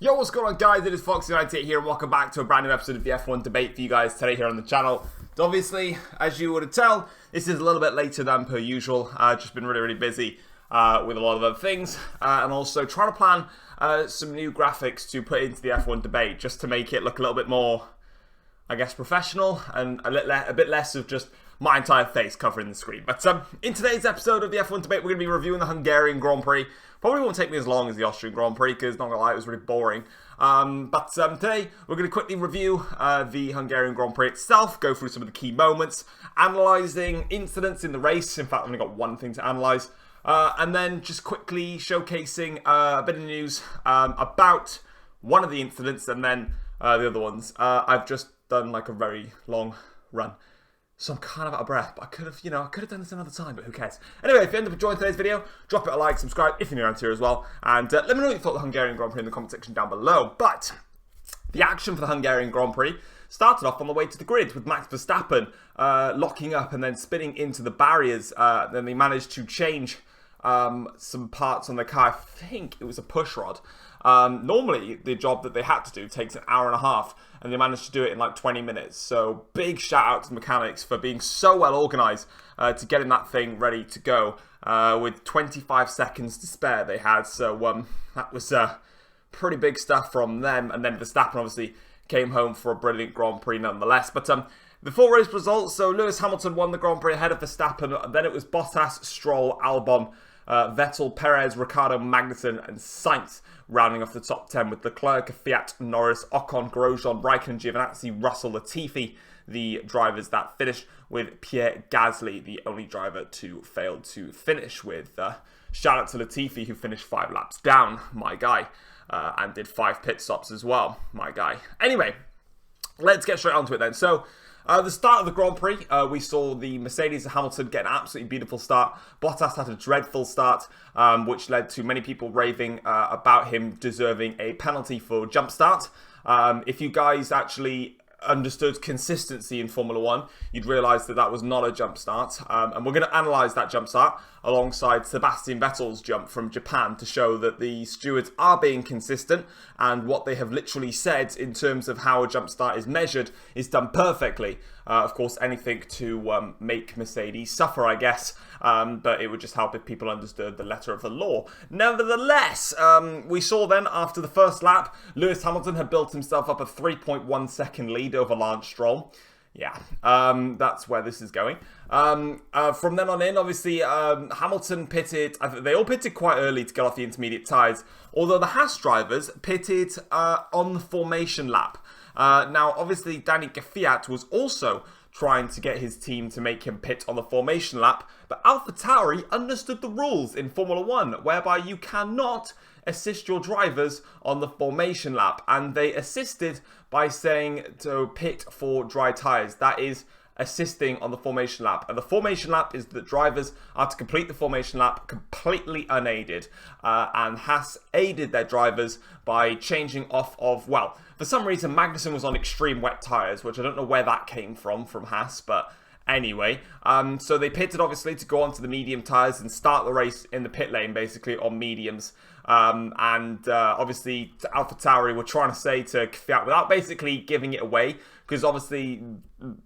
Yo, what's going on, guys? It is Foxy98 here, and welcome back to a brand new episode of the F1 debate for you guys today here on the channel. So obviously, as you would tell, this is a little bit later than per usual. Just been really busy with a lot of other things, and also trying to plan some new graphics to put into the F1 debate, just to make it look a little bit more, I guess, professional, and a bit less of just my entire face covering the screen. But in today's episode of the F1 debate, we're going to be reviewing the Hungarian Grand Prix. Probably won't take me as long as the Austrian Grand Prix, because not gonna lie, it was really boring. But today, we're going to quickly review the Hungarian Grand Prix itself, go through some of the key moments, analysing incidents in the race. In fact, I've only got one thing to analyse. And then just quickly showcasing a bit of news about one of the incidents, and then the other ones. I've just done like a very long run, so I'm kind of out of breath, but I could have done this another time, but who cares? Anyway, if you end up enjoying today's video, drop it a like, subscribe if you're new around here as well, and let me know what you thought of the Hungarian Grand Prix in the comment section down below. But the action for the Hungarian Grand Prix started off on the way to the grid with Max Verstappen locking up and then spinning into the barriers. Then they managed to change some parts on the car. I think it was a push rod. Normally, the job that they had to do takes an hour and a half, and they managed to do it in like 20 minutes. So big shout out to the mechanics for being so well organised to getting that thing ready to go with 25 seconds to spare they had. So that was pretty big stuff from them. And then Verstappen obviously came home for a brilliant Grand Prix nonetheless. But the full race results, so Lewis Hamilton won the Grand Prix ahead of Verstappen. Then it was Bottas, Stroll, Albon, Vettel, Perez, Ricciardo, Magnussen, and Sainz rounding off the top 10, with Leclerc, Fiat, Norris, Ocon, Grosjean, Raikkonen, Giovinazzi, Russell, Latifi, the drivers that finished, with Pierre Gasly, the only driver to fail to finish. With shout out to Latifi, who finished 5 laps down, my guy, and did 5 pit stops as well, my guy. Anyway, let's get straight onto it then. So, the start of the Grand Prix, we saw the Mercedes and Hamilton get an absolutely beautiful start. Bottas had a dreadful start, which led to many people raving about him deserving a penalty for jump start. If you guys actually understood consistency in Formula 1, you'd realise that that was not a jump start. And we're going to analyse that jump start alongside Sebastian Vettel's jump from Japan to show that the stewards are being consistent, and what they have literally said in terms of how a jump start is measured is done perfectly. Of course, anything to make Mercedes suffer, I guess, but it would just help if people understood the letter of the law. Nevertheless, we saw then after the first lap, Lewis Hamilton had built himself up a 3.1 second lead over Lance Stroll. Yeah, that's where this is going. From then on in, obviously, Hamilton pitted. They all pitted quite early to get off the intermediate tyres, although the Haas drivers pitted on the formation lap. Now, obviously, Danny Kvyat was also trying to get his team to make him pit on the formation lap, but AlphaTauri understood the rules in Formula 1, whereby you cannot assist your drivers on the formation lap, and they assisted by saying to pit for dry tyres. That is assisting on the formation lap, and the formation lap is that drivers are to complete the formation lap completely unaided, and Haas aided their drivers by changing off of, well, for some reason Magnussen was on extreme wet tyres, which I don't know where that came from Haas, but anyway, so they pitted obviously to go onto the medium tyres and start the race in the pit lane basically on mediums. Obviously AlphaTauri were trying to say to Kvyat without basically giving it away, because obviously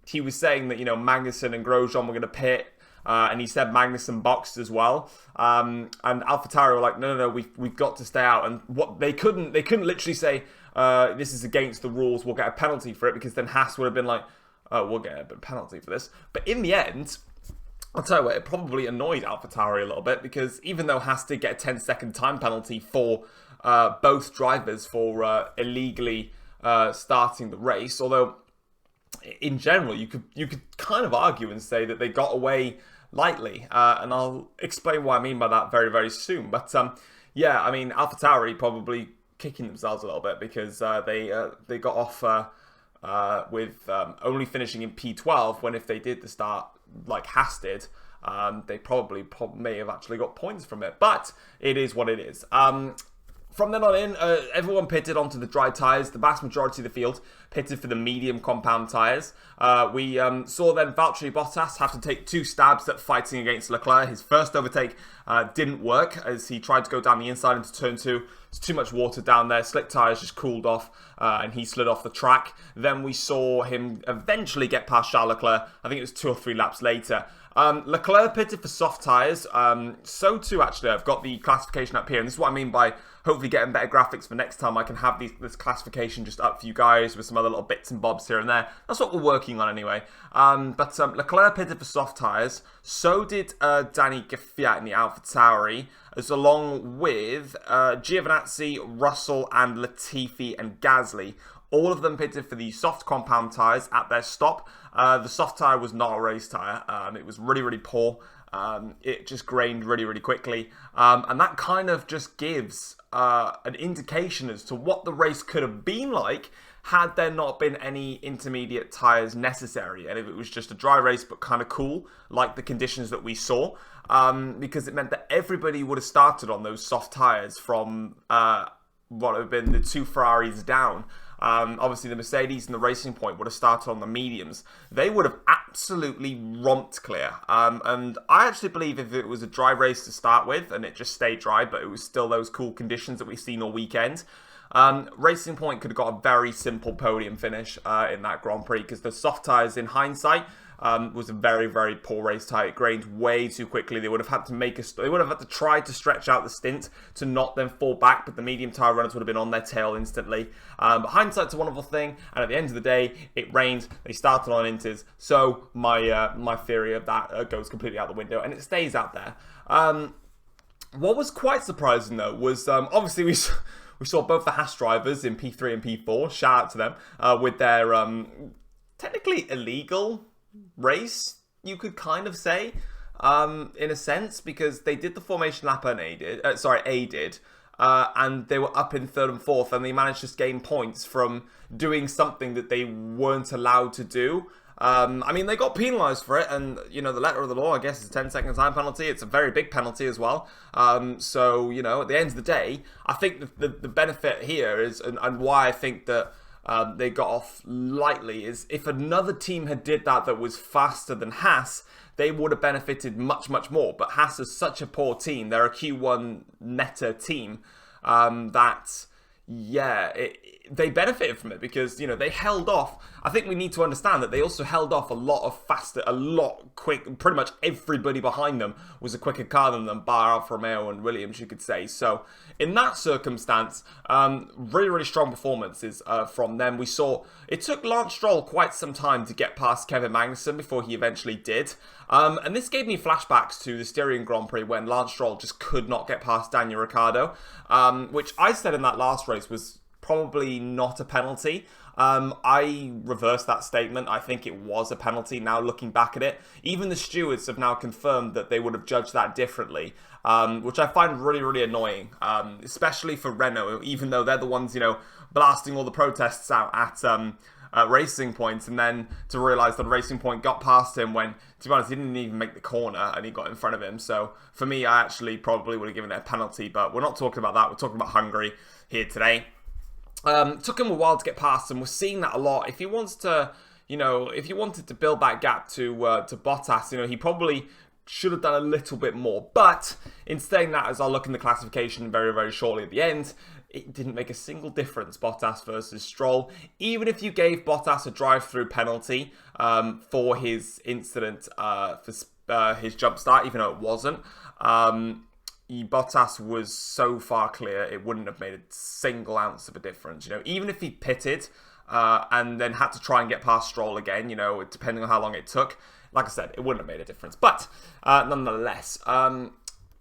he was saying that, you know, Magnussen and Grosjean were going to pit, and he said Magnussen boxed as well. And AlphaTauri were like, no, we've got to stay out. And what they couldn't literally say, this is against the rules, we'll get a penalty for it, because then Haas would have been like, oh, we'll get a penalty for this. But in the end, I'll tell you what, it probably annoyed AlphaTauri a little bit, because even though Haas did get a 10-second time penalty for both drivers for illegally starting the race, although in general you could kind of argue and say that they got away lightly, and I'll explain what I mean by that very soon. But yeah, I mean, AlphaTauri probably kicking themselves a little bit, because they got off with only finishing in P12, when if they did the start like Haas did, they probably may have actually got points from it. But it is what it is. From then on in, everyone pitted onto the dry tyres. The vast majority of the field pitted for the medium compound tyres. We saw then Valtteri Bottas have to take 2 stabs at fighting against Leclerc. His first overtake didn't work as he tried to go down the inside into turn 2. There's too much water down there. Slick tyres just cooled off and he slid off the track. Then we saw him eventually get past Charles Leclerc. I think it was 2 or 3 laps later. Leclerc pitted for soft tyres. So too, actually, I've got the classification up here. And this is what I mean by hopefully getting better graphics for next time. I can have this classification just up for you guys with some other little bits and bobs here and there. That's what we're working on anyway. But Leclerc pitted for soft tyres. So did Danny Kvyat in the AlphaTauri, as along with Giovinazzi, Russell, and Latifi and Gasly. All of them pitted for the soft compound tyres at their stop. The soft tyre was not a race tyre. It was really, really poor. It just grained really, really quickly. And that kind of just gives an indication as to what the race could have been like had there not been any intermediate tyres necessary. And if it was just a dry race but kind of cool, like the conditions that we saw. Because it meant that everybody would have started on those soft tyres from what have been the 2 Ferraris down. Obviously, the Mercedes and the Racing Point would have started on the mediums. They would have absolutely romped clear. And I actually believe if it was a dry race to start with, and it just stayed dry, but it was still those cool conditions that we've seen all weekend, Racing Point could have got a very simple podium finish in that Grand Prix, because the soft tyres, in hindsight, was a very, very poor race tyre. It grained way too quickly. They would have had to they would have had to try to stretch out the stint to not then fall back, but the medium tyre runners would have been on their tail instantly. But hindsight's a wonderful thing, and at the end of the day, it rained. They started on inters, so my theory of that goes completely out the window, and it stays out there. What was quite surprising though was obviously we saw both the Haas drivers in P3 and P4. Shout out to them with their technically illegal race, you could kind of say, in a sense, because they did the formation lap and A did, and they were up in 3rd and 4th, and they managed to gain points from doing something that they weren't allowed to do. I mean, they got penalised for it, and, you know, the letter of the law, I guess, is a 10-second time penalty. It's a very big penalty as well. So, you know, at the end of the day, I think the benefit here is, and why I think that they got off lightly, is if another team had did that was faster than Haas, they would have benefited much, much more. But Haas is such a poor team. They're a Q1 Neta team that, yeah, they benefited from it because, you know, they held off. I think we need to understand that they also held off a lot quick. Pretty much everybody behind them was a quicker car than them, bar Alfa Romeo and Williams, you could say. So in that circumstance, really, really strong performances from them. We saw it took Lance Stroll quite some time to get past Kevin Magnussen before he eventually did. And this gave me flashbacks to the Styrian Grand Prix when Lance Stroll just could not get past Daniel Ricciardo, which I said in that last race was probably not a penalty. I reversed that statement. I think it was a penalty now looking back at it. Even the stewards have now confirmed that they would have judged that differently, which I find really, really annoying, especially for Renault, even though they're the ones, you know, blasting all the protests out at Racing Point, and then to realise that Racing Point got past him when, to be honest, he didn't even make the corner and he got in front of him. So for me, I actually probably would have given it a penalty, but we're not talking about that. We're talking about Hungary here today. Took him a while to get past, and we're seeing that a lot. If he wants to, you know, if he wanted to build that gap to Bottas, you know, he probably should have done a little bit more. But in saying that, as I'll look in the classification very, very shortly at the end, it didn't make a single difference, Bottas versus Stroll. Even if you gave Bottas a drive-through penalty for his incident, for his jump start, even though it wasn't, Bottas was so far clear, it wouldn't have made a single ounce of a difference. You know, even if he pitted and then had to try and get past Stroll again, you know, depending on how long it took, like I said, it wouldn't have made a difference. But nonetheless,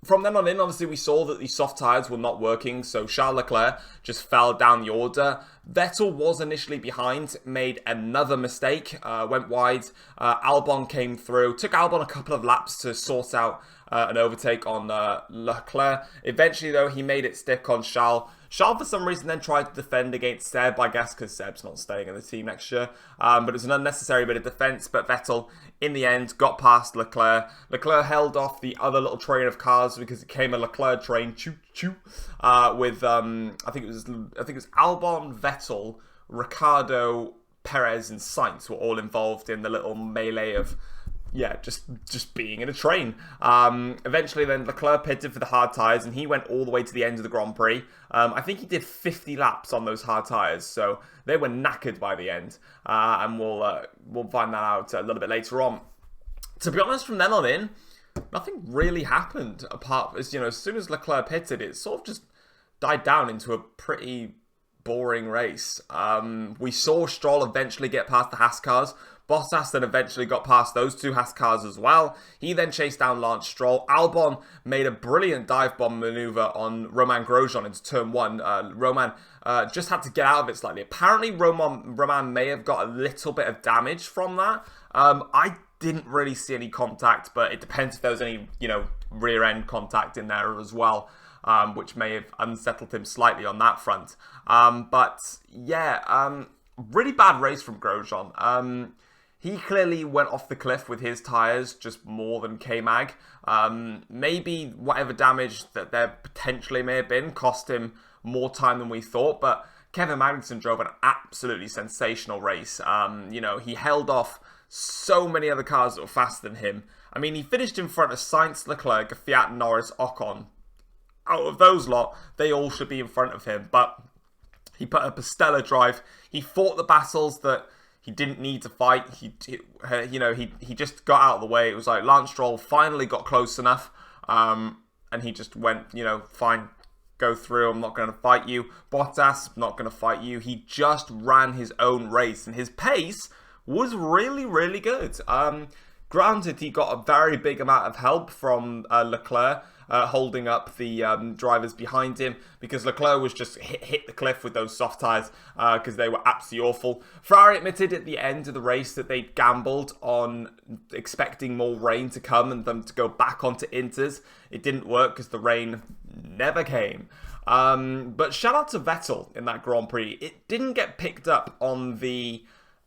from then on in, obviously, we saw that the soft tyres were not working, so Charles Leclerc just fell down the order. Vettel was initially behind, made another mistake, went wide. Albon came through. Took Albon a couple of laps to sort out an overtake on Leclerc. Eventually, though, he made it stick on Charles. Charles, for some reason, then tried to defend against Seb, I guess, because Seb's not staying in the team next year. But it was an unnecessary bit of defense. But Vettel, in the end, got past Leclerc. Leclerc held off the other little train of cars because it came a Leclerc train, with I think it was Albon, Vettel, Ricardo, Perez, and Sainz were all involved in the little melee of, yeah, just being in a train. Eventually, then Leclerc pitted for the hard tyres, and he went all the way to the end of the Grand Prix. I think he did 50 laps on those hard tyres, so they were knackered by the end. And we'll find that out a little bit later on. To be honest, from then on in, nothing really happened apart as soon as Leclerc pitted, it sort of just died down into a pretty boring race. We saw Stroll eventually get past the Haas cars. Bottas then eventually got past those two Haas cars as well. He then chased down Lance Stroll. Albon made a brilliant dive bomb maneuver on Romain Grosjean into turn 1. Romain just had to get out of it slightly. Apparently, Romain may have got a little bit of damage from that. I didn't really see any contact, but it depends if there was any, rear end contact in there as well. Which may have unsettled him slightly on that front. But yeah, really bad race from Grosjean. He clearly went off the cliff with his tyres just more than K-Mag. Maybe whatever damage that there potentially may have been cost him more time than we thought, but Kevin Magnussen drove an absolutely sensational race. He held off so many other cars that were faster than him. I mean, he finished in front of Sainz, Leclerc, Fiat, Norris, Ocon. Out of those lot, they all should be in front of him, but he put up a stellar drive. He fought the battles that he didn't need to fight. He just got out of the way. It was like Lance Stroll finally got close enough, and he just went, fine, go through. I'm not going to fight you. Bottas, not going to fight you. He just ran his own race, and his pace was really, really good. Granted, he got a very big amount of help from Leclerc, holding up the drivers behind him, because Leclerc was just hit the cliff with those soft tyres because they were absolutely awful. Ferrari admitted at the end of the race that they gambled on expecting more rain to come and them to go back onto inters. It didn't work because the rain never came. But shout out to Vettel in that Grand Prix. It didn't get picked up on the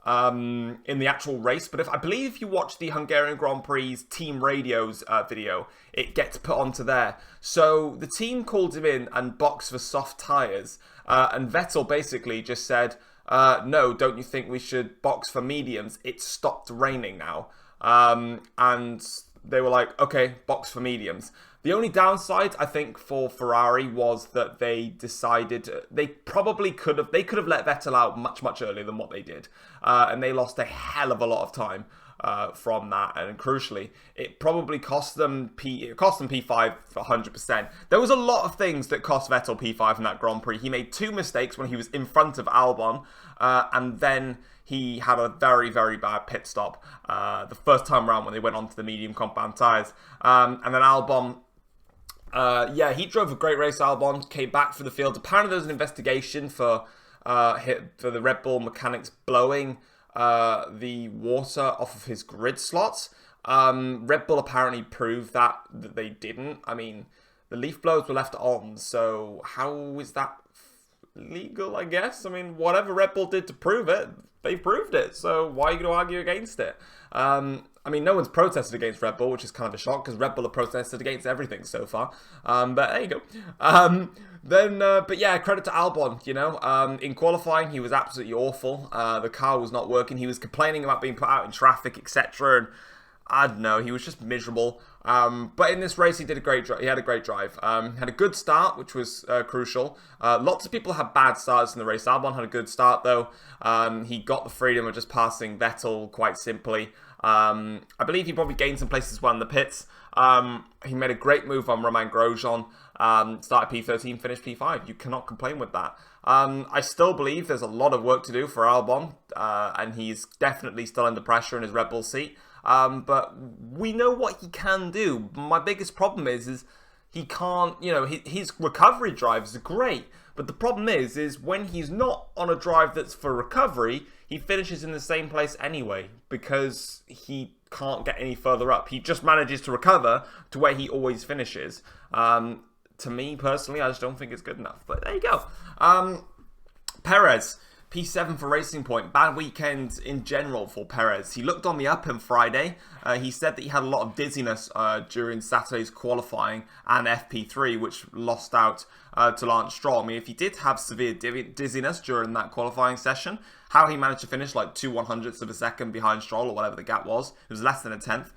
in the actual race, but I believe if you watch the Hungarian Grand Prix team radios video, it gets put onto there. So the team called him in and boxed for soft tyres, and Vettel basically just said, no, don't you think we should box for mediums? It stopped raining now. And they were like, okay, box for mediums. The only downside, I think, for Ferrari was that they decided they could have let Vettel out much, much earlier than what they did. And they lost a hell of a lot of time from that. And crucially, it probably cost them P5 for 100%. There was a lot of things that cost Vettel P5 in that Grand Prix. He made 2 mistakes when he was in front of Albon, and then he had a very, very bad pit stop the first time around when they went onto the medium compound tyres. And then Albon, he drove a great race. Albon came back for the field. Apparently there was an investigation for the Red Bull mechanics blowing the water off of his grid slots. Red Bull apparently proved that they didn't. I mean, the leaf blowers were left on, so how is that legal, I guess? I mean, whatever Red Bull did to prove it, they proved it, so why are you going to argue against it? I mean, no one's protested against Red Bull, which is kind of a shock, because Red Bull have protested against everything so far. But there you go. But yeah, credit to Albon, in qualifying, he was absolutely awful. The car was not working. He was complaining about being put out in traffic, etc. And I don't know, he was just miserable. But in this race, he did a great drive. He had a great drive. Had a good start, which was crucial. Lots of people had bad starts in the race. Albon had a good start, though. He got the freedom of just passing Vettel quite simply. I believe he probably gained some places as well in the pits. He made a great move on Romain Grosjean. Started P13, finished P5. You cannot complain with that. I still believe there's a lot of work to do for Albon, and he's definitely still under pressure in his Red Bull seat. But we know what he can do. My biggest problem is he can't, his recovery drives are great, But the problem is when he's not on a drive that's for recovery, he finishes in the same place anyway because he can't get any further up. He just manages to recover to where he always finishes. To me, personally, I just don't think it's good enough. But there you go. Perez. P7 for Racing Point. Bad weekend in general for Perez. He looked on the up on Friday. He said that he had a lot of dizziness during Saturday's qualifying and FP3, which lost out to Lance Stroll. I mean, if he did have severe dizziness during that qualifying session, how he managed to finish like 2/100ths of a second behind Stroll or whatever the gap was, it was less than a tenth,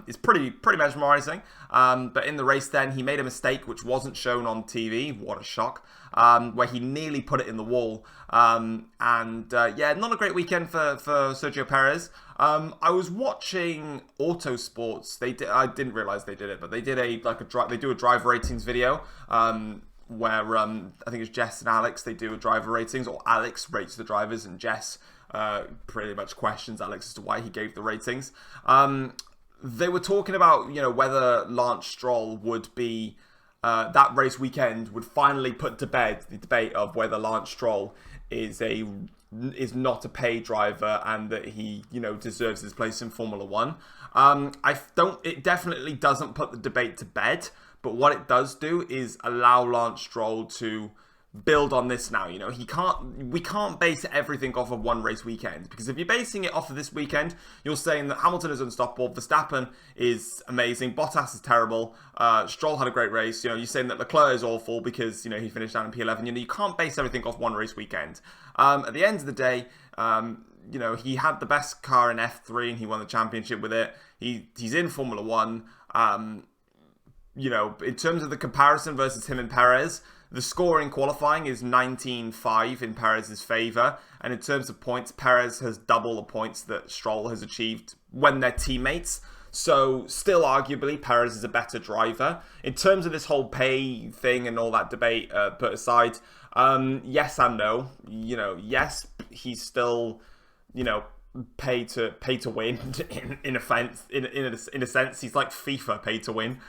is pretty mesmerizing. But in the race then, he made a mistake which wasn't shown on TV. What a shock. Where he nearly put it in the wall. Yeah, not a great weekend for Sergio Perez. I was watching Autosports. I didn't realize they did it, but they did they do a driver ratings video. Where I think it's Jess and Alex, they do a driver ratings, or Alex rates the drivers and Jess pretty much questions Alex as to why he gave the ratings. They were talking about, whether Lance Stroll would be, that race weekend would finally put to bed the debate of whether Lance Stroll is not a paid driver and that he, deserves his place in Formula One. It definitely doesn't put the debate to bed. But what it does do is allow Lance Stroll to build on this now. We can't base everything off of one race weekend, because if you're basing it off of this weekend, you're saying that Hamilton is unstoppable, Verstappen is amazing, Bottas is terrible, Stroll had a great race. You're saying that Leclerc is awful because he finished down in P11. You can't base everything off one race weekend. At the end of the day, he had the best car in F3 and he won the championship with it. He's in Formula One. In terms of the comparison versus him and Perez, the score in qualifying is 19-5 in Perez's favour. And in terms of points, Perez has double the points that Stroll has achieved when they're teammates. So still arguably, Perez is a better driver. In terms of this whole pay thing and all that debate put aside, yes and no. Yes, he's still, pay to win in a sense. He's like FIFA pay to win,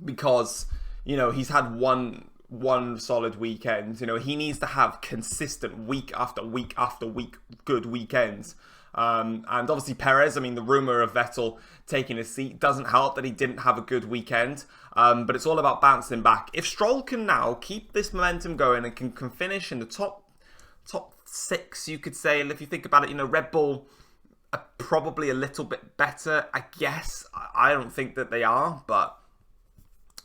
because he's had one solid weekend. He needs to have consistent week after week after week good weekends. And obviously Perez, the rumor of Vettel taking his seat doesn't help that he didn't have a good weekend. But it's all about bouncing back. If Stroll can now keep this momentum going and can finish in the top 6, you could say. And if you think about it, Red Bull are probably a little bit better, I guess. I don't think that they are, but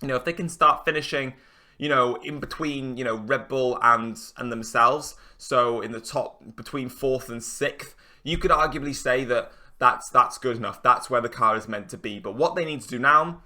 if they can start finishing, in between, Red Bull and themselves, so in the top between 4th and 6th, you could arguably say that that's good enough. That's where the car is meant to be. But what they need to do now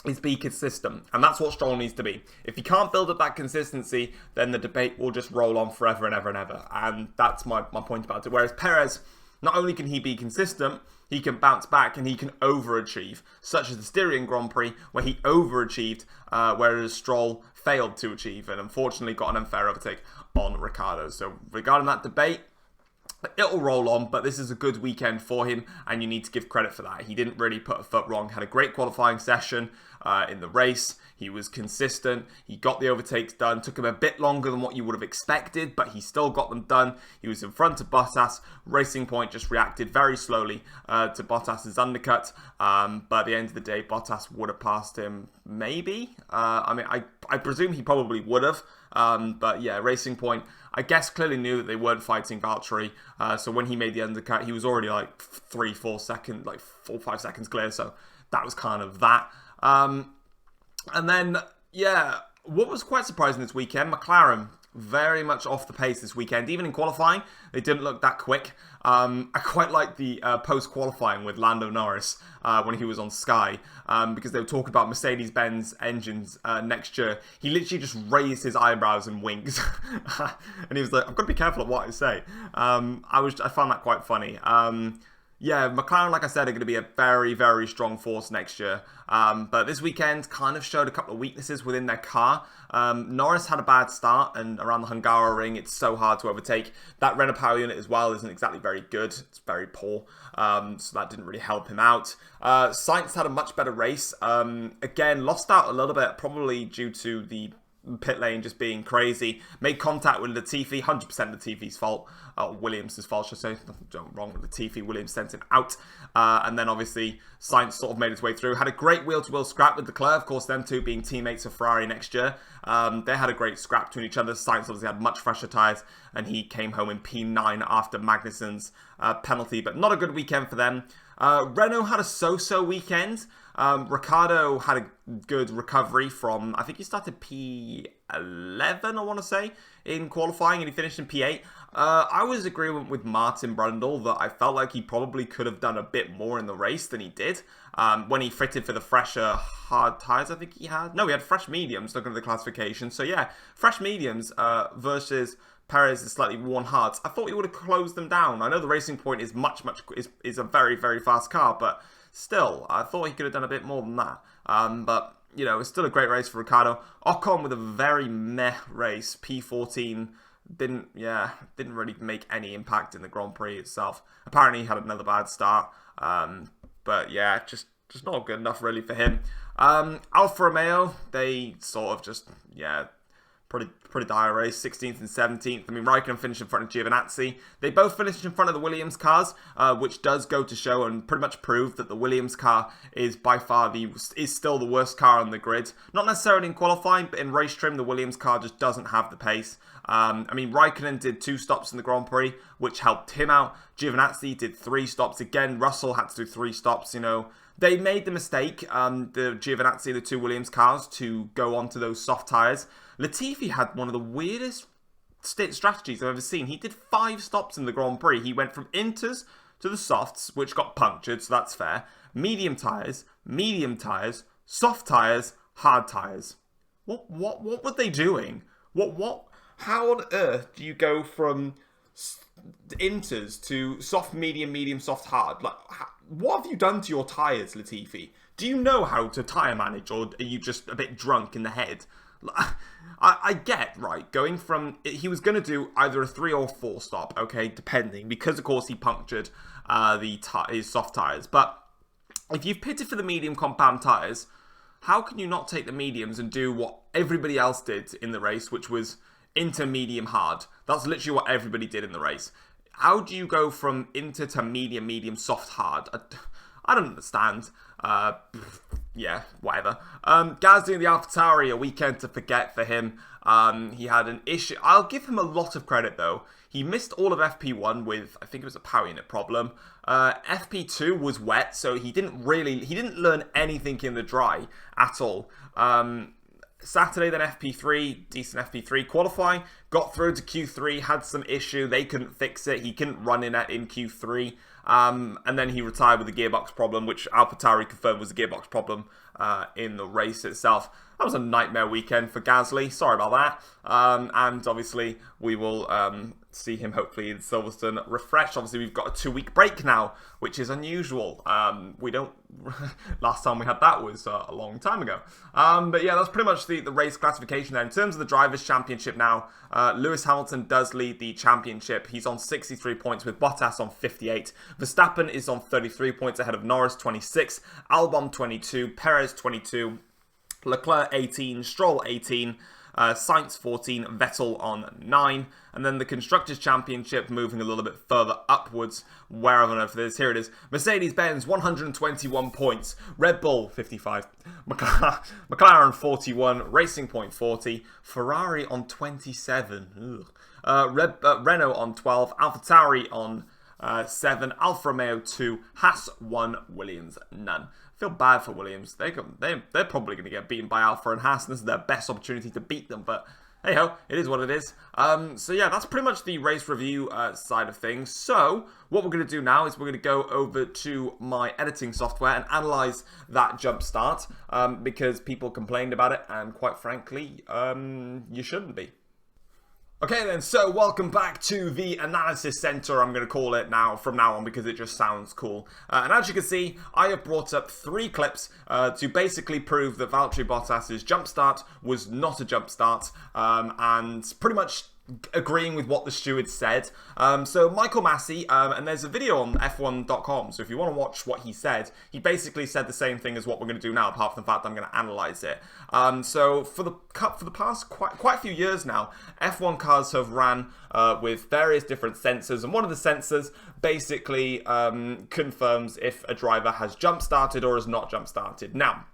is be consistent, and that's what Stroll needs to be. If you can't build up that consistency, then the debate will just roll on forever and ever and ever, and that's my point about it. Whereas Perez, not only can he be consistent, he can bounce back and he can overachieve, such as the Styrian Grand Prix, where he overachieved, whereas Stroll failed to achieve, and unfortunately got an unfair overtake on Ricciardo. So regarding that debate, it'll roll on, but this is a good weekend for him, and you need to give credit for that. He didn't really put a foot wrong, had a great qualifying session in the race. He was consistent. He got the overtakes done. Took him a bit longer than what you would have expected, but he still got them done. He was in front of Bottas. Racing Point just reacted very slowly to Bottas's undercut, but at the end of the day, Bottas would have passed him, maybe. I presume he probably would have, but yeah, Racing Point, I guess, clearly knew that they weren't fighting Valtteri, so when he made the undercut, he was already like 4 or 5 seconds clear, so that was kind of that. And then, yeah, what was quite surprising this weekend, McLaren, very much off the pace this weekend. Even in qualifying, they didn't look that quick. I quite like the post-qualifying with Lando Norris when he was on Sky, because they were talking about Mercedes-Benz engines next year. He literally just raised his eyebrows and winks. And he was like, I've got to be careful of what I say. I found that quite funny. Yeah, McLaren, like I said, are going to be a very, very strong force next year. But this weekend kind of showed a couple of weaknesses within their car. Norris had a bad start, and around the Hungaroring, it's so hard to overtake. That Renault power unit as well isn't exactly very good. It's very poor. So that didn't really help him out. Sainz had a much better race. Again, lost out a little bit, probably due to the pit lane just being crazy. Made contact with Latifi, 100% Latifi's fault. Williams' fault, should I say. Nothing wrong with Latifi. Williams sent him out. And then obviously Sainz sort of made his way through. Had a great wheel-to-wheel scrap with Leclerc. Of course, them two being teammates of Ferrari next year. They had a great scrap between each other. Sainz obviously had much fresher tyres, and he came home in P9 after Magnussen's penalty. But not a good weekend for them. Renault had a so-so weekend. Ricciardo had a good recovery from, I think he started P11, I want to say, in qualifying, and he finished in P8. I was in agreement with Martin Brundle that I felt like he probably could have done a bit more in the race than he did. When he fitted for the fresher hard tyres, I think he had. No, he had fresh mediums, looking at the classification. So yeah, fresh mediums versus Perez's slightly worn hards. I thought he would have closed them down. I know the Racing Point is is a very, very fast car, but still, I thought he could have done a bit more than that. But, you know, it's still a great race for Ricciardo. Ocon with a very meh race. P14 didn't really make any impact in the Grand Prix itself. Apparently he had another bad start. But yeah, just not good enough really for him. Alfa Romeo, they sort of just, pretty dire race, 16th and 17th. I mean, Raikkonen finished in front of Giovinazzi. They both finished in front of the Williams cars, which does go to show and pretty much prove that the Williams car is by far is still the worst car on the grid. Not necessarily in qualifying, but in race trim, the Williams car just doesn't have the pace. I mean, Raikkonen did 2 stops in the Grand Prix, which helped him out. Giovinazzi did 3 stops. Again, Russell had to do 3 stops, you know. They made the mistake, the Giovinazzi, the 2 Williams cars, to go onto those soft tyres. Latifi had one of the weirdest strategies I've ever seen. He did 5 stops in the Grand Prix. He went from inters to the softs, which got punctured, so that's fair. Medium tyres, soft tyres, hard tyres. What were they doing? How on earth do you go from inters to soft, medium, soft, hard? Like, what have you done to your tyres, Latifi? Do you know how to tyre manage, or are you just a bit drunk in the head? I get, right, going from, he was going to do either a 3 or 4 stop, okay, depending, because of course he punctured his soft tyres. But if you've pitted for the medium compound tyres, how can you not take the mediums and do what everybody else did in the race, which was inter, medium, hard? That's literally what everybody did in the race. How do you go from inter to medium, soft, hard? I don't understand. Yeah, whatever. Gasly in the AlphaTauri, a weekend to forget for him. He had an issue. I'll give him a lot of credit, though. He missed all of FP1 with, I think it was a power unit problem. FP2 was wet, so he didn't learn anything in the dry at all. Saturday, then FP3, decent FP3 qualifying, got through to Q3, had some issue, they couldn't fix it, he couldn't run in Q3, and then he retired with a gearbox problem, which AlphaTauri confirmed was a gearbox problem in the race itself. That was a nightmare weekend for Gasly, sorry about that, and obviously we will see him hopefully in Silverstone refreshed. Obviously we've got a 2-week break now, which is unusual. We don't, last time we had that was a long time ago. But yeah, that's pretty much the race classification there. In terms of the Drivers' Championship now, Lewis Hamilton does lead the championship. He's on 63 points with Bottas on 58. Verstappen is on 33 points ahead of Norris, 26. Albon, 22. Perez, 22. Leclerc, 18. Stroll, 18. Sainz 14, Vettel on 9, and then the Constructors' Championship moving a little bit further upwards, wherever on earth it is. Here it is. Mercedes-Benz 121 points, Red Bull 55, McLaren 41, Racing Point 40, Ferrari on 27, Renault on 12, AlphaTauri on 7, Alfa Romeo 2, Haas 1, Williams none. Feel bad for Williams. They're probably going to get beaten by Alfa and Haas, and this is their best opportunity to beat them. But hey ho, it is what it is. So yeah, that's pretty much the race review side of things. So what we're going to do now is we're going to go over to my editing software and analyze that jump start because people complained about it, and quite frankly, you shouldn't be. Okay then, so welcome back to the Analysis Center, I'm going to call it now from now on because it just sounds cool. And as you can see, I have brought up 3 clips to basically prove that Valtteri Bottas's jump start was not a jump start and pretty much agreeing with what the steward said. So Michael Massey, and there's a video on F1.com, so if you want to watch what he said, he basically said the same thing as what we're going to do now, apart from the fact I'm going to analyze it. So for the past quite a few years now, F1 cars have ran with various different sensors, and one of the sensors basically confirms if a driver has jump started or has not jump started. Now,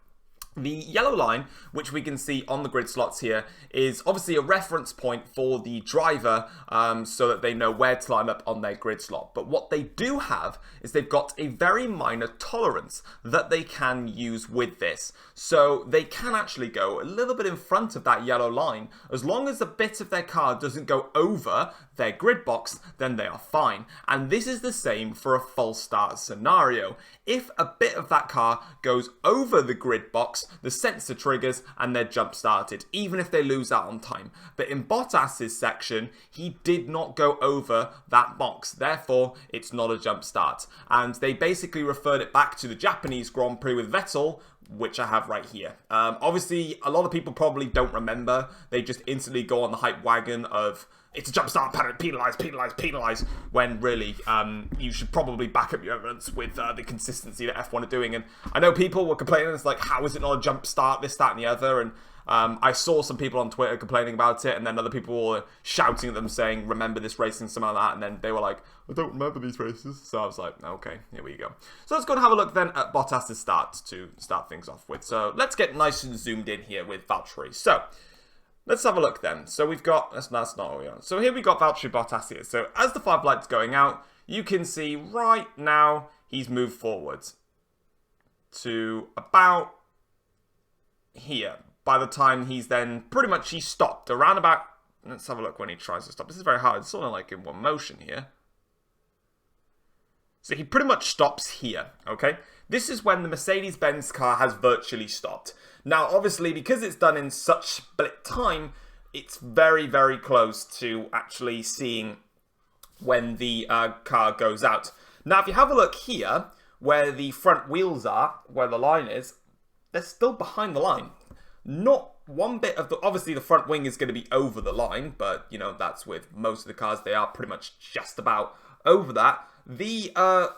the yellow line, which we can see on the grid slots here, is obviously a reference point for the driver so that they know where to line up on their grid slot. But what they do have is they've got a very minor tolerance that they can use with this. So they can actually go a little bit in front of that yellow line. As long as a bit of their car doesn't go over their grid box, then they are fine. And this is the same for a false start scenario. If a bit of that car goes over the grid box, the sensor triggers and they're jump started, even if they lose out on time. But in Bottas's section, he did not go over that box. Therefore, it's not a jump start. And they basically referred it back to the Japanese Grand Prix with Vettel, which I have right here. Obviously, a lot of people probably don't remember. They just instantly go on the hype wagon of it's a jump start, penalise, penalise, penalise, when really you should probably back up your evidence with the consistency that F1 are doing. And I know people were complaining, it's like, how is it not a jump start, this, that, and the other? And I saw some people on Twitter complaining about it, and then other people were shouting at them saying, remember this racing, something like that, and then they were like, I don't remember these races. So I was like, okay, here we go. So let's go and have a look then at Bottas' start to start things off with. So let's get nice and zoomed in here with Valtteri. So let's have a look then. So we've got, that's not what we want. So here we got Valtteri Bottas here. So as the 5 lights going out, you can see right now he's moved forwards to about here. By the time he's then, pretty much he stopped around about, let's have a look when he tries to stop. This is very hard. It's sort of like in one motion here. So he pretty much stops here, okay? This is when the Mercedes-Benz car has virtually stopped. Now, obviously, because it's done in such split time, it's very, very close to actually seeing when the car goes out. Now, if you have a look here, where the front wheels are, where the line is, they're still behind the line. Not one bit of the... Obviously, the front wing is going to be over the line, but, you know, that's with most of the cars. They are pretty much just about over that. The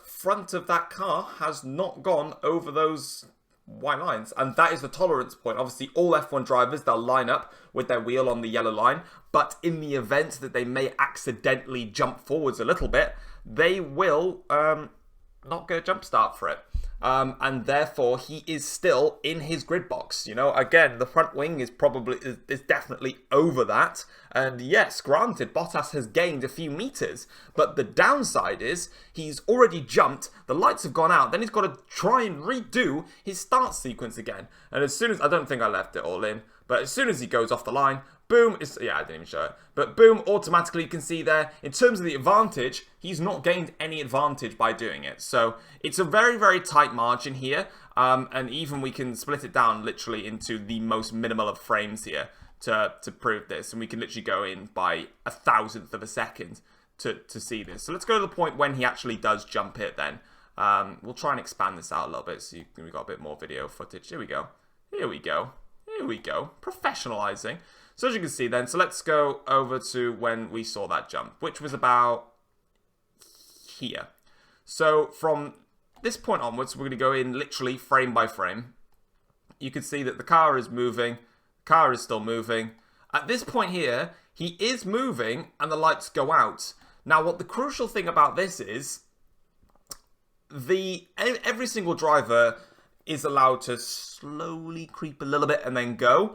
front of that car has not gone over those white lines, and that is the tolerance point. Obviously, all F1 drivers, they'll line up with their wheel on the yellow line, but in the event that they may accidentally jump forwards a little bit, they will not get a jump start for it. And therefore, he is still in his grid box. You know, again, the front wing is definitely over that. And yes, granted, Bottas has gained a few meters, but the downside is he's already jumped, the lights have gone out, then he's got to try and redo his start sequence again. And as soon as, I don't think I left it all in, but as soon as he goes off the line, boom, yeah, I didn't even show it. But boom, automatically you can see there, in terms of the advantage, he's not gained any advantage by doing it. So it's a very, very tight margin here. And even we can split it down literally into the most minimal of frames here to prove this. And we can literally go in by 1,000th of a second to see this. So let's go to the point when he actually does jump it then. We'll try and expand this out a little bit so we've got a bit more video footage. Here we go. Here we go. Here we go. Professionalizing. So as you can see then, so let's go over to when we saw that jump, which was about here. So from this point onwards, we're going to go in literally frame by frame. You can see that the car is moving, the car is still moving. At this point here, he is moving and the lights go out. Now what the crucial thing about this is, every single driver is allowed to slowly creep a little bit and then go.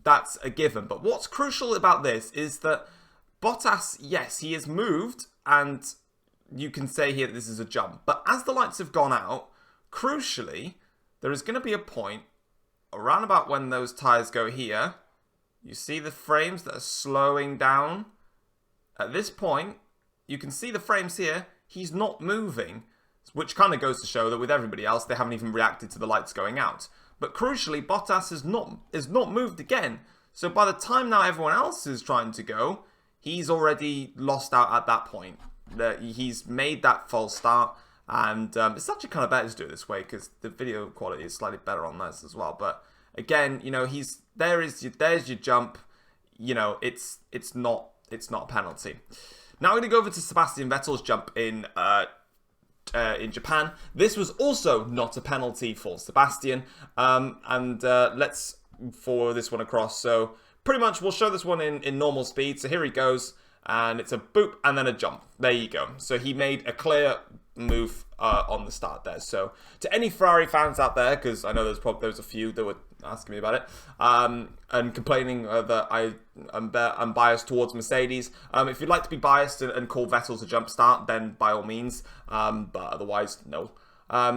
That's a given. But what's crucial about this is that Bottas, yes, he has moved, and you can say here that this is a jump. But as the lights have gone out, crucially, there is going to be a point around about when those tyres go here. You see the frames that are slowing down. At this point, you can see the frames here. He's not moving, which kind of goes to show that with everybody else, they haven't even reacted to the lights going out. But crucially, Bottas has not moved again. So by the time now everyone else is trying to go, he's already lost out at that point. He's made that false start, and it's actually kind of better to do it this way because the video quality is slightly better on this as well. But again, you know, there's your jump. you know, it's not a penalty. Now we're going to go over to Sebastian Vettel's jump in Japan. This was also not a penalty for Sebastian. Let's forward this one across. So pretty much we'll show this one in normal speed. So here he goes, and it's a boop and then a jump. There you go. So he made a clear move on the start there. So to any Ferrari fans out there, because I know there's a few that were asking me about it and complaining that I'm biased towards Mercedes. If you'd like to be biased and call Vettel's a jump start, then by all means. But otherwise, no.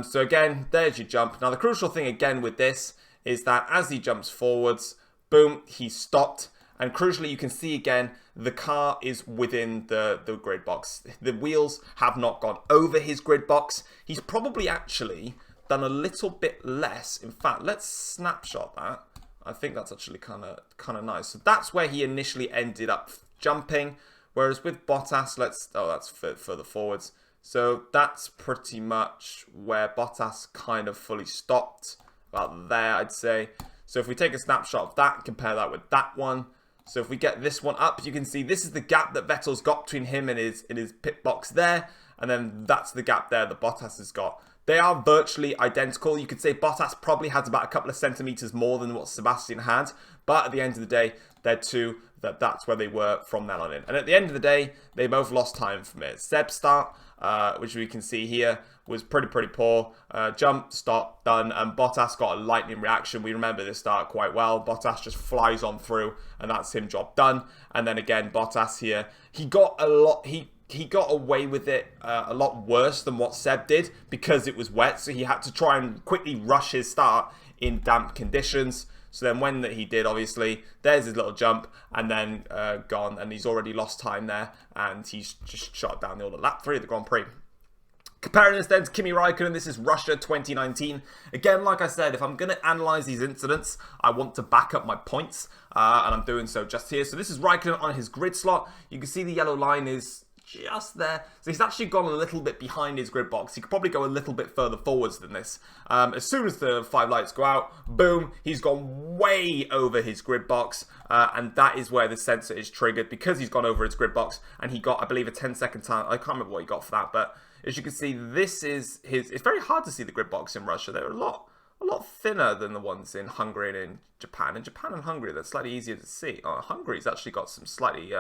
So again, there's your jump. Now the crucial thing again with this is that as he jumps forwards, boom, he stopped. And crucially, you can see again, the car is within the grid box. The wheels have not gone over his grid box. He's probably actually done a little bit less. In fact, let's snapshot that. I think that's actually kind of nice. So that's where he initially ended up jumping. Whereas with Bottas, that's further forwards. So that's pretty much where Bottas kind of fully stopped. About there, I'd say. So if we take a snapshot of that, compare that with that one. So if we get this one up, you can see this is the gap that Vettel's got between him and his pit box there. And then that's the gap there that Bottas has got. They are virtually identical. You could say Bottas probably had about a couple of centimetres more than what Sebastian had. But at the end of the day, that's where they were from then on in. And at the end of the day, they both lost time from it. Seb's start, which we can see here, was pretty poor. Jump, stop, done. And Bottas got a lightning reaction. We remember this start quite well. Bottas just flies on through, and that's him, job done. And then again, Bottas here, he got a lot... He got away with it a lot worse than what Seb did because it was wet. So he had to try and quickly rush his start in damp conditions. So then when he did, obviously, there's his little jump and then gone. And he's already lost time there. And he's just shot down the order. Lap 3 of the Grand Prix. Comparing this then to Kimi Raikkonen, this is Russia 2019. Again, like I said, if I'm going to analyse these incidents, I want to back up my points. And I'm doing so just here. So this is Raikkonen on his grid slot. You can see the yellow line is just there. So he's actually gone a little bit behind his grid box. He could probably go a little bit further forwards than this. As soon as the 5 lights go out, boom, he's gone way over his grid box. And that is where the sensor is triggered because he's gone over his grid box. And he got, I believe, a 10-second time. I can't remember what he got for that. But as you can see, this is his... It's very hard to see the grid box in Russia. They're a lot thinner than the ones in Hungary and in Japan. In Japan and Hungary, they're slightly easier to see. Hungary's actually got some slightly...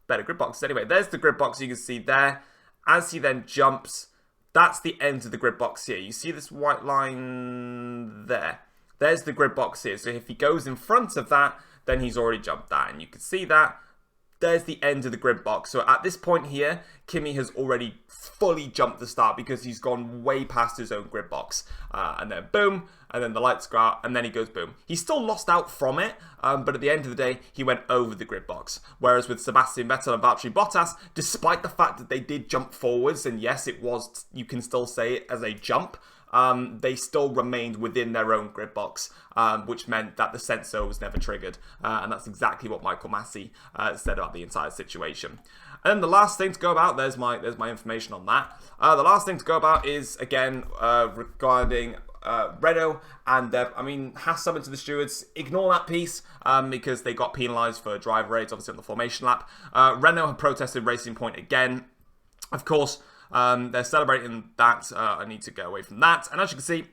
better grid boxes. Anyway, there's the grid box you can see there. As he then jumps, that's the end of the grid box here. You see this white line there. There's the grid box here. So if he goes in front of that, then he's already jumped that. And you can see that. There's the end of the grid box. So at this point here, Kimi has already fully jumped the start because he's gone way past his own grid box. And then boom, and then the lights go out, and then he goes boom. He still lost out from it, but at the end of the day, he went over the grid box. Whereas with Sebastian Vettel and Valtteri Bottas, despite the fact that they did jump forwards, and yes, it was, you can still say it as a jump, they still remained within their own grid box, which meant that the sensor was never triggered. And that's exactly what Michael Massey said about the entire situation. And then the last thing to go about, there's my information on that. The last thing to go about is, again, regarding Renault and Haas summoned to the stewards. Ignore that piece because they got penalised for driver aids, obviously on the formation lap. Renault have protested Racing Point again. Of course, they're celebrating that. I need to go away from that. And as you can see,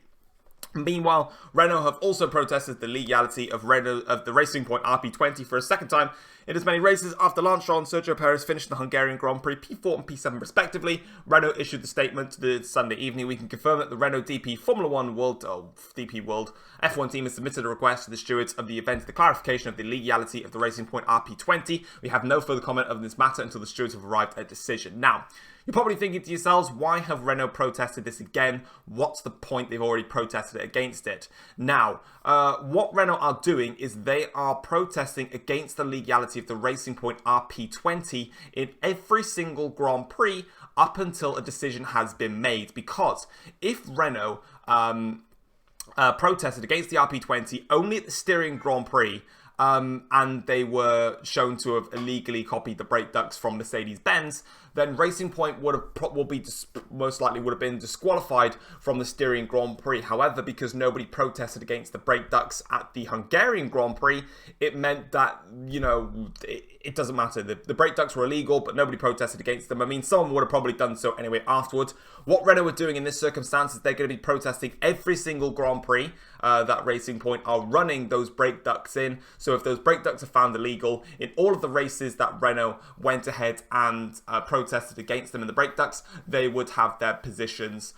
meanwhile, Renault have also protested the legality of the Racing Point RP20 for a second time in as many races after Lance Stroll and Sergio Perez finished the Hungarian Grand Prix P4 and P7 respectively. Renault issued the statement the Sunday evening. We can confirm that the Renault DP Formula One DP World F1 team has submitted a request to the stewards of the event for the clarification of the legality of the Racing Point RP20. We have no further comment on this matter until the stewards have arrived at a decision. Now, you're probably thinking to yourselves, why have Renault protested this again? What's the point? They've already protested against it. Now, what Renault are doing is they are protesting against the legality of the Racing Point RP20 in every single Grand Prix up until a decision has been made. Because if Renault protested against the RP20 only at the steering Grand Prix, and they were shown to have illegally copied the brake ducts from Mercedes-Benz, then Racing Point most likely would have been disqualified from the Styrian Grand Prix. However, because nobody protested against the brake ducts at the Hungarian Grand Prix, it meant that, you know, it doesn't matter. The brake ducts were illegal, but nobody protested against them. I mean, someone would have probably done so anyway afterwards. What Renault are doing in this circumstance is they're going to be protesting every single Grand Prix that Racing Point are running those brake ducts in. So if those brake ducts are found illegal, in all of the races that Renault went ahead and protested against them in the brake ducts, they would have their positions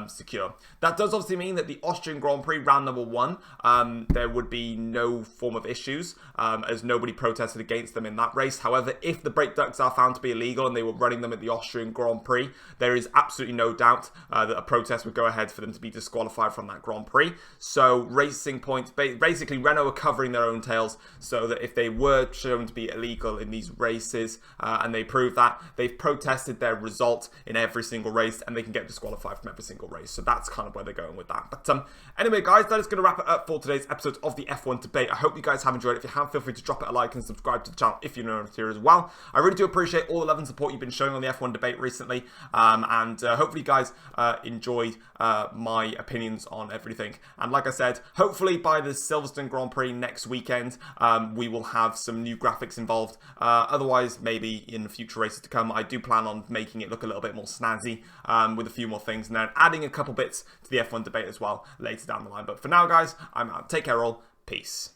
secure. That does obviously mean that the Austrian Grand Prix, round number 1, there would be no form of issues, as nobody protested against them in that race. However, if the brake ducts are found to be illegal and they were running them at the Austrian Grand Prix, there is absolutely no doubt that a protest would go ahead for them to be disqualified from that Grand Prix. So Racing Point, basically Renault are covering their own tails, so that if they were shown to be illegal in these races and they prove that, they've protested their result in every single race and they can get disqualified from every single race. So that's kind of where they're going with that. But anyway, guys, that is going to wrap it up for today's episode of the F1 debate. I hope you guys have enjoyed it. If you have, feel free to drop it a like and subscribe to the channel if you're new here as well. I really do appreciate all the love and support you've been showing on the F1 debate recently, and hopefully you guys enjoyed my opinions on everything. And like I said, hopefully by the Silverstone Grand Prix next weekend, we will have some new graphics involved. Otherwise, maybe in future races to come, I do plan on making it look a little bit more snazzy with a few more things, and then adding a couple bits to the F1 debate as well later down the line. But for now, guys, I'm out. Take care all. Peace.